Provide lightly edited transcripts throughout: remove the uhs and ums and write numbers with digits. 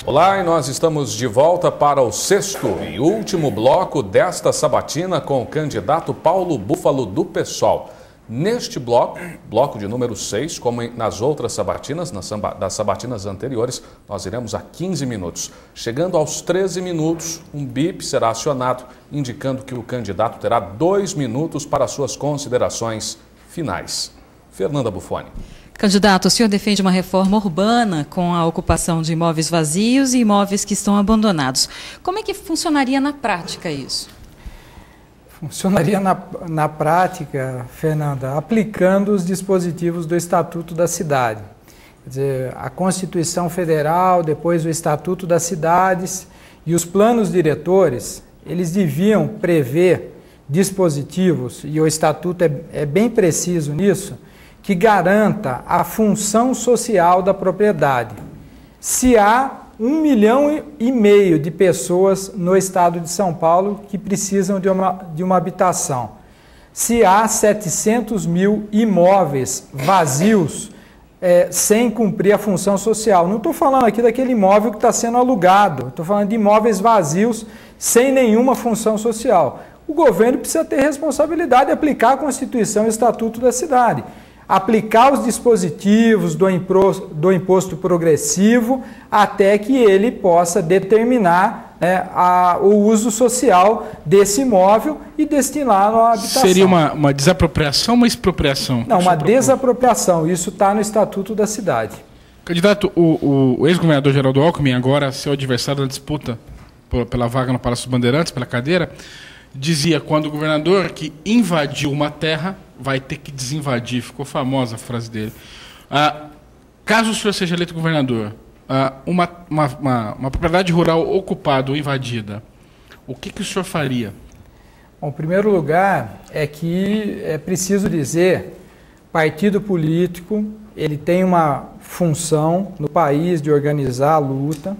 Olá, e nós estamos de volta para o sexto e último bloco desta sabatina com o candidato Paulo Búfalo do PSOL. Neste bloco de número 6, como nas outras sabatinas, das sabatinas anteriores, nós iremos a 15 minutos. Chegando aos 13 minutos, um bip será acionado, indicando que o candidato terá 2 minutos para suas considerações finais. Fernanda Bufoni. Candidato, o senhor defende uma reforma urbana com a ocupação de imóveis vazios e imóveis que estão abandonados. Como é que funcionaria na prática isso? Funcionaria na prática, Fernanda, aplicando os dispositivos do Estatuto da Cidade. Quer dizer, a Constituição Federal, depois o Estatuto das Cidades e os planos diretores, eles deviam prever dispositivos, e o Estatuto é bem preciso nisso, que garanta a função social da propriedade. Se há 1,5 milhão de pessoas no estado de São Paulo que precisam de uma habitação, se há 700 mil imóveis vazios sem cumprir a função social. Não estou falando aqui daquele imóvel que está sendo alugado, estou falando de imóveis vazios sem nenhuma função social. O governo precisa ter responsabilidade de aplicar a Constituição e o Estatuto da Cidade. Aplicar os dispositivos do imposto progressivo até que ele possa determinar o uso social desse imóvel e destiná-lo à habitação. Seria uma desapropriação ou uma expropriação? Não, uma desapropriação. Isso está no Estatuto da Cidade. Candidato, o ex-governador Geraldo Alckmin, agora seu adversário na disputa pela vaga no Palácio dos Bandeirantes, pela cadeira, dizia quando o governador que invadiu uma terra vai ter que desinvadir. Ficou famosa a frase dele. Caso o senhor seja eleito governador, uma propriedade rural ocupada ou invadida, o que o senhor faria? Bom, em primeiro lugar, é que é preciso dizer, partido político, ele tem uma função no país de organizar a luta,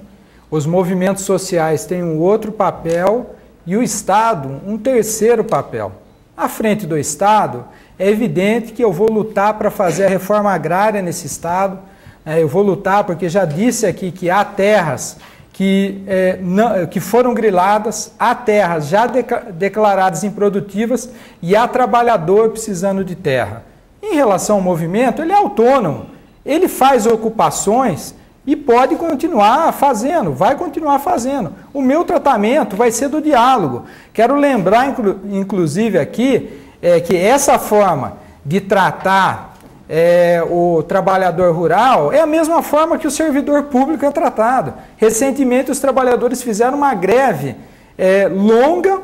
os movimentos sociais têm um outro papel e o Estado um terceiro papel. À frente do Estado, é evidente que eu vou lutar para fazer a reforma agrária nesse Estado, eu vou lutar porque já disse aqui que há terras que foram griladas, há terras já declaradas improdutivas e há trabalhador precisando de terra. Em relação ao movimento, ele é autônomo, ele faz ocupações e pode continuar fazendo, vai continuar fazendo. O meu tratamento vai ser do diálogo. Quero lembrar, inclusive, aqui, que essa forma de tratar o trabalhador rural é a mesma forma que o servidor público é tratado. Recentemente, os trabalhadores fizeram uma greve longa,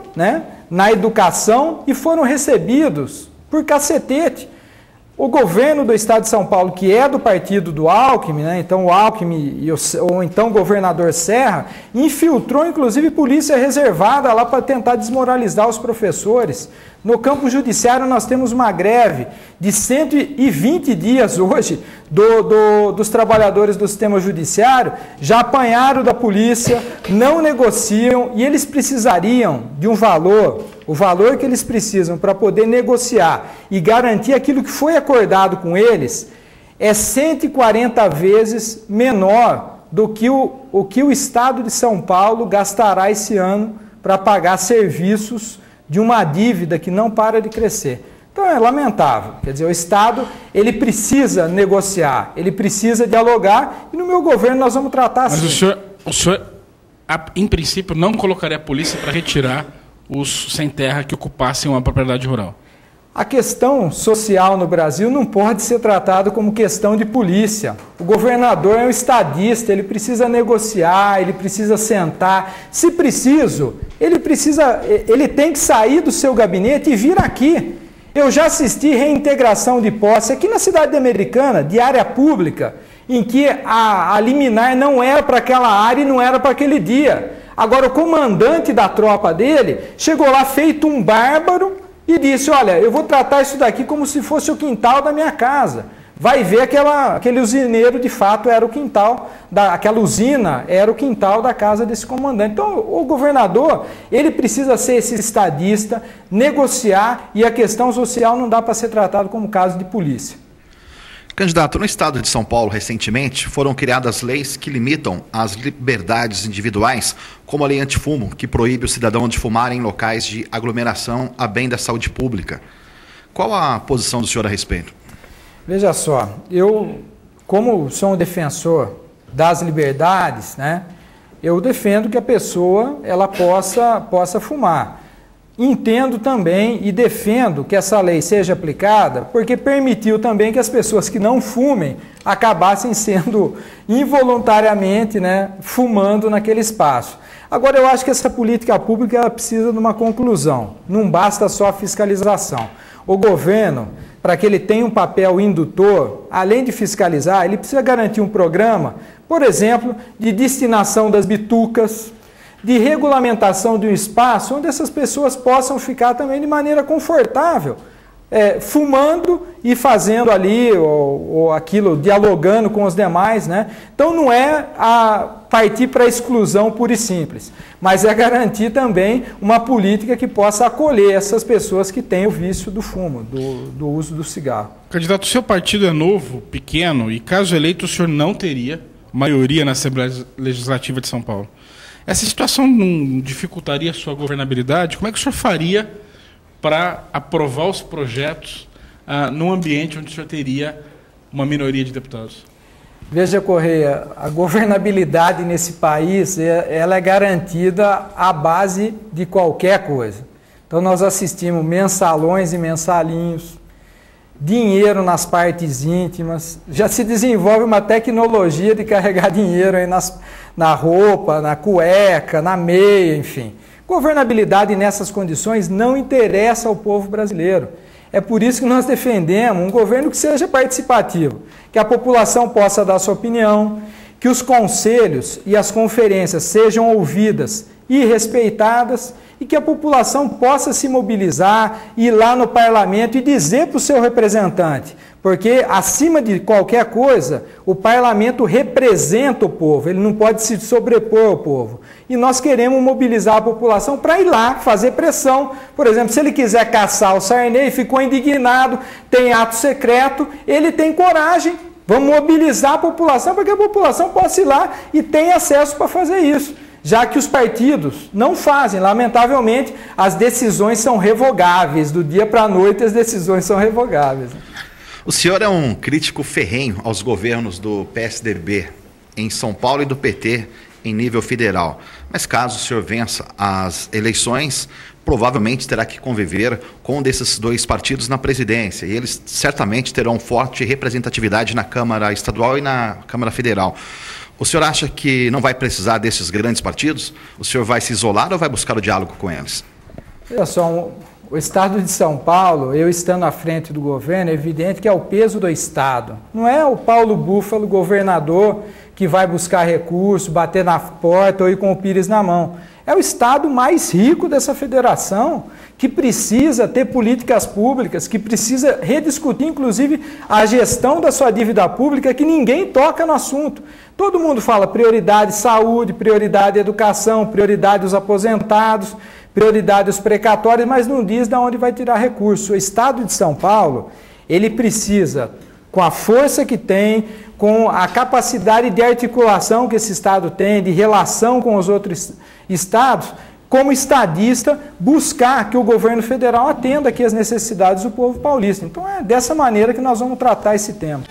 na educação e foram recebidos por cacetete. O governo do estado de São Paulo, que é do partido do Alckmin, então o Alckmin ou então o governador Serra, infiltrou inclusive polícia reservada lá para tentar desmoralizar os professores. No campo judiciário nós temos uma greve de 120 dias hoje dos trabalhadores do sistema judiciário, já apanharam da polícia, não negociam e eles precisariam de um valor, o valor que eles precisam para poder negociar e garantir aquilo que foi acordado com eles é 140 vezes menor do que o Estado de São Paulo gastará esse ano para pagar serviços de uma dívida que não para de crescer. Então é lamentável, quer dizer, o Estado ele precisa negociar, ele precisa dialogar e no meu governo nós vamos tratar assim. Mas o senhor em princípio, não colocaria a polícia para retirar os sem terra que ocupassem uma propriedade rural? A questão social no Brasil não pode ser tratada como questão de polícia. O governador é um estadista, ele precisa negociar, ele precisa sentar. Se preciso, ele tem que sair do seu gabinete e vir aqui. Eu já assisti reintegração de posse aqui na cidade Americana, de área pública, em que a liminar não era para aquela área e não era para aquele dia. Agora, o comandante da tropa dele chegou lá feito um bárbaro e disse, olha, eu vou tratar isso daqui como se fosse o quintal da minha casa. Vai ver aquele usineiro, de fato, era o quintal, aquela usina era o quintal da casa desse comandante. Então, o governador, ele precisa ser esse estadista, negociar, e a questão social não dá para ser tratado como caso de polícia. Candidato, no estado de São Paulo, recentemente, foram criadas leis que limitam as liberdades individuais, como a lei antifumo, que proíbe o cidadão de fumar em locais de aglomeração a bem da saúde pública. Qual a posição do senhor a respeito? Veja só, eu, como sou um defensor das liberdades, né, eu defendo que a pessoa ela possa fumar. Entendo também e defendo que essa lei seja aplicada porque permitiu também que as pessoas que não fumem acabassem sendo involuntariamente, né, fumando naquele espaço. Agora, eu acho que essa política pública ela precisa de uma conclusão. Não basta só a fiscalização. O governo, para que ele tenha um papel indutor, além de fiscalizar, ele precisa garantir um programa, por exemplo, de destinação das bitucas, de regulamentação de um espaço onde essas pessoas possam ficar também de maneira confortável, fumando e fazendo ali ou aquilo, dialogando com os demais, né? Então não é a partir para a exclusão pura e simples, mas é garantir também uma política que possa acolher essas pessoas que têm o vício do fumo, do uso do cigarro. Candidato, o seu partido é novo, pequeno, e caso eleito o senhor não teria maioria na Assembleia Legislativa de São Paulo. Essa situação não dificultaria a sua governabilidade? Como é que o senhor faria para aprovar os projetos num ambiente onde o senhor teria uma minoria de deputados? Veja, Correia, a governabilidade nesse país ela é garantida à base de qualquer coisa. Então nós assistimos mensalões e mensalinhos, dinheiro nas partes íntimas, já se desenvolve uma tecnologia de carregar dinheiro aí na roupa, na cueca, na meia, enfim. Governabilidade nessas condições não interessa ao povo brasileiro. É por isso que nós defendemos um governo que seja participativo, que a população possa dar sua opinião, que os conselhos e as conferências sejam ouvidas e respeitadas e que a população possa se mobilizar, ir lá no parlamento e dizer para o seu representante, porque acima de qualquer coisa, o parlamento representa o povo, ele não pode se sobrepor ao povo. E nós queremos mobilizar a população para ir lá fazer pressão. Por exemplo, se ele quiser caçar o Sarney, ficou indignado, tem ato secreto, ele tem coragem. Vamos mobilizar a população para que a população possa ir lá e tenha acesso para fazer isso. Já que os partidos não fazem, lamentavelmente, as decisões são revogáveis. Do dia para a noite as decisões são revogáveis. O senhor é um crítico ferrenho aos governos do PSDB em São Paulo e do PT em nível federal. Mas caso o senhor vença as eleições, provavelmente terá que conviver com um desses dois partidos na presidência. E eles certamente terão forte representatividade na Câmara Estadual e na Câmara Federal. O senhor acha que não vai precisar desses grandes partidos? O senhor vai se isolar ou vai buscar o diálogo com eles? Olha só, o Estado de São Paulo, eu estando à frente do governo, é evidente que é o peso do Estado. Não é o Paulo Búfalo, governador, que vai buscar recurso, bater na porta ou ir com o pires na mão. É o Estado mais rico dessa federação, que precisa ter políticas públicas, que precisa rediscutir, inclusive, a gestão da sua dívida pública, que ninguém toca no assunto. Todo mundo fala prioridade saúde, prioridade educação, prioridade os aposentados, prioridade os precatórios, mas não diz de onde vai tirar recurso. O Estado de São Paulo, ele precisa, com a força que tem, com a capacidade de articulação que esse Estado tem, de relação com os outros estados, como estadista, buscar que o governo federal atenda aqui as necessidades do povo paulista. Então é dessa maneira que nós vamos tratar esse tema.